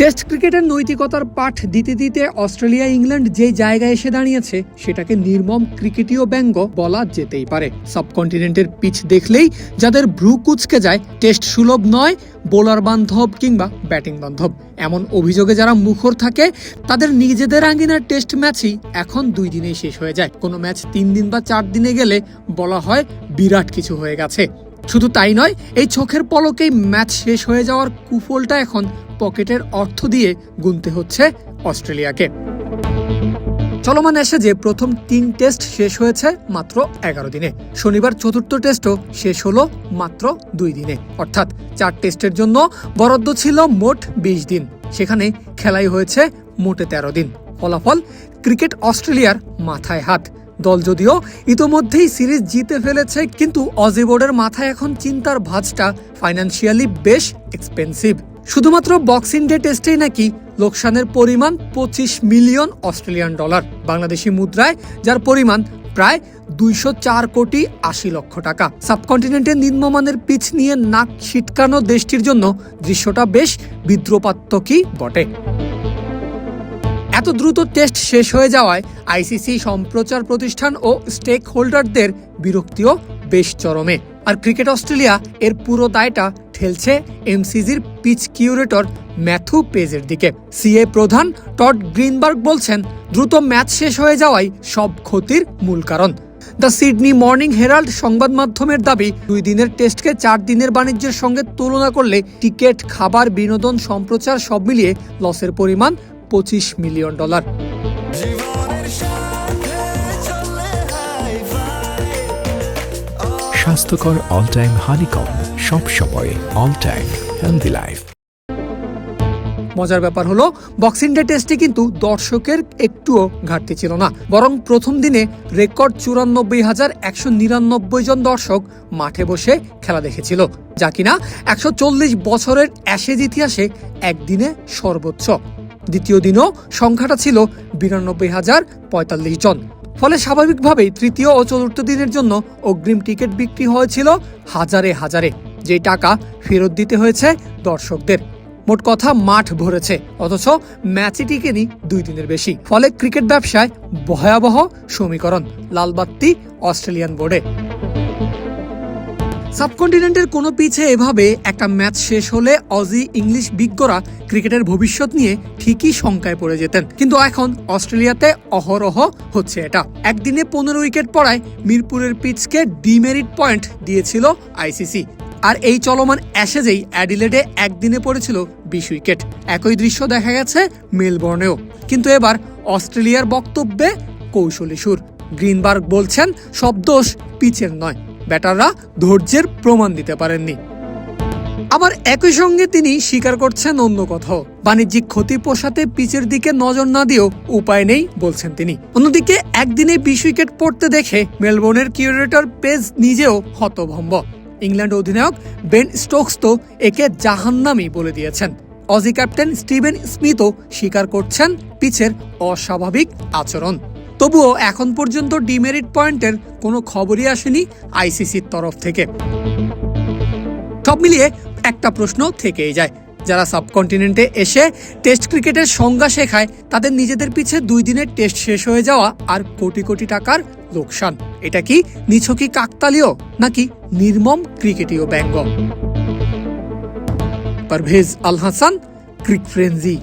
Test ক্রিকেটের নৈতিকতার পাঠ দিতে দিতে অস্ট্রেলিয়া ইংল্যান্ড যে জায়গায় এসে দাঁড়িয়েছে সেটাকে নির্মম ক্রিকেটীয় ব্যঙ্গ বলা যেতেই পারে। সাবকন্টিনেন্টের পিচ দেখলেই যাদের ভ্রু কুঁচকে যায়, টেস্ট সুলভ নয়, বোলার বান্ধব কিংবা ব্যাটিং বান্ধব এমন অভিযোগে যারা মুখর থাকে, তাদের নিজেদের আঙ্গিনার টেস্ট ম্যাচই এখন 2 দিনেই শেষ হয়ে যায়। কোনো ম্যাচ 3 দিন বা 4 দিনে গেলে বলা হয় বিরাট কিছু হয়ে গেছে। শুধু তাই নয়, এই চোখের পলকেই ম্যাচ শেষ হয়ে যাওয়ার কুফলটা এখন পকেটের অর্থ দিয়ে গুনতে হচ্ছে অস্ট্রেলিয়াকে। চলমান যে প্রথম 3 টেস্ট শেষ হয়েছে মাত্র 11 দিনে। শনিবার চতুর্থ টেস্টও শেষ হলো মাত্র 2 দিনে। অর্থাৎ 4 টেস্টের জন্য বরাদ্দ ছিল মোট 20 দিন, সেখানে খেলাই হয়েছে মোটে 13 দিন। ফলাফল, ক্রিকেট অস্ট্রেলিয়ার মাথায় হাত। দল যদিও ইতোমধ্যেই সিরিজ জিতে ফেলেছে, কিন্তু অজি বোর্ডের মাথায় এখন চিন্তার ভাঁজটা ফাইন্যান্সিয়ালি বেশ এক্সপেন্সিভ। শুধুমাত্র বক্সিং ডে টেস্টেই নাকি লোকসানের পরিমাণ 25 মিলিয়ন অস্ট্রেলিয়ান ডলার, বাংলাদেশি মুদ্রায় যার পরিমাণ প্রায় 204 কোটি 80 লক্ষ টাকা। সাবকন্টিনেন্টের নিম্নমানের পিচ নিয়ে নাক ছিটকানো দেশটির জন্য দৃশ্যটা বেশ বিদ্রুপাত্মকই বটে। এত দ্রুত টেস্ট শেষ হয়ে যাওয়ায় আইসিসি, সম্প্রচার প্রতিষ্ঠান ও স্টেক হোল্ডারদের বিরক্তিও বেশ চরমে। আর ক্রিকেট অস্ট্রেলিয়া এর পুরো দায়টা ঠেলছে এমসিজির পিচ কিউরেটর ম্যাথু পেজের দিকে। সিএ প্রধান টড গ্রিনবার্গ বলছেন, দ্রুত ম্যাচ শেষ হয়ে যাওয়াই সব ক্ষতির মূল কারণ। দ্য সিডনি মর্নিং হেরাল্ড সংবাদ মাধ্যমের দাবি, 2 দিনের টেস্টকে 4 দিনের বাণিজ্যের সঙ্গে তুলনা করলে টিকিট, খাবার, বিনোদন, সম্প্রচার সব মিলিয়ে লসের পরিমাণ 25 মিলিয়ন ডলার। স্বাস্থ্যকর অল টাইম হানিকম, সব সময় অল টাইম হেলদি লাইফ। মজার ব্যাপার হলো, বক্সিং ডে টেস্টে কিন্তু দর্শকের একটুও ঘাটতি ছিল না, বরং প্রথম দিনে রেকর্ড 94,199 জন দর্শক মাঠে বসে খেলা দেখেছিল, যা কিনা 140 বছরের অ্যাশেজ ইতিহাসে একদিনে সর্বোচ্চ। দ্বিতীয় দিনও সংখ্যাটা ছিল 92,045 জন। ফলে স্বাভাবিকভাবেই তৃতীয় ও চতুর্থ দিনের জন্য অগ্রিম টিকিট বিক্রি হয়েছিল হাজারে হাজারে, যে টাকা ফেরত দিতে হয়েছে দর্শকদের। মোট কথা, মাঠ ভরেছে, অথচ ম্যাচই টিকেনি 2 দিনের বেশি। ফলে ক্রিকেট ব্যবসায় ভয়াবহ সমীকরণ, লালবাত্তি অস্ট্রেলিয়ান বোর্ডে। সাবকন্টিনেন্টের কোনো পিচে এভাবে একটা ম্যাচ শেষ হলে অজি ইংলিশ বিজ্ঞরা ক্রিকেটের ভবিষ্যৎ নিয়ে ঠিকই শঙ্কায় পড়ে যেতেন, কিন্তু এখন অস্ট্রেলিয়াতে অহরহ হচ্ছে এটা। একদিনে 15 উইকেট পড়ায় মিরপুরের পিচকে ডিমেরিট পয়েন্ট দিয়েছিল আইসিসি। আর এই চলমান অ্যাশেজেই অ্যাডিলেডে একদিনে পড়েছিল 20 উইকেট। একই দৃশ্য দেখা গেছে মেলবোর্নেও। কিন্তু এবার অস্ট্রেলিয়ার বক্তব্যে কৌশলী সুর। গ্রিনবার্গ বলছেন, সব দোষ পিচের নয়, ব্যাটাররা ধৈর্যের প্রমাণ দিতে পারেননি। আবার একই সঙ্গে তিনি স্বীকার করছেন অন্য কথাও, বাণিজ্যিক ক্ষতি পোষাতে পিচের দিকে নজর না দিয়েও উপায় নেই বলছেন তিনি। অন্যদিকে একদিনে 20 উইকেট পড়তে দেখে মেলবোর্নের কিউরেটর পেজ নিজেও হতভম্ব। ইংল্যান্ড অধিনায়ক বেন স্টোকস তো একে জাহান্নামী বলে দিয়েছেন। অজি ক্যাপ্টেন স্টিভেন স্মিথও স্বীকার করছেন পিচের অস্বাভাবিক আচরণ। তবুও এখন পর্যন্ত ডিমেরিট পয়েন্টের কোনো খবরই আসেনি আইসিসির তরফ থেকে। সব মিলিয়ে একটা প্রশ্ন থেকেই যায়, যারা সাবকন্টিনেন্টে এসে টেস্ট ক্রিকেটের সংজ্ঞা শেখায়, তাদের নিজেদের পিছে 2 দিনের টেস্ট শেষ হয়ে যাওয়া আর কোটি কোটি টাকার লোকসান, এটা কি নিছকই কাকতালীয় নাকি নির্মম ক্রিকেটীয় ব্যঙ্গ? পারভেজ আল হাসান, ক্রিক ফ্রেন্জি।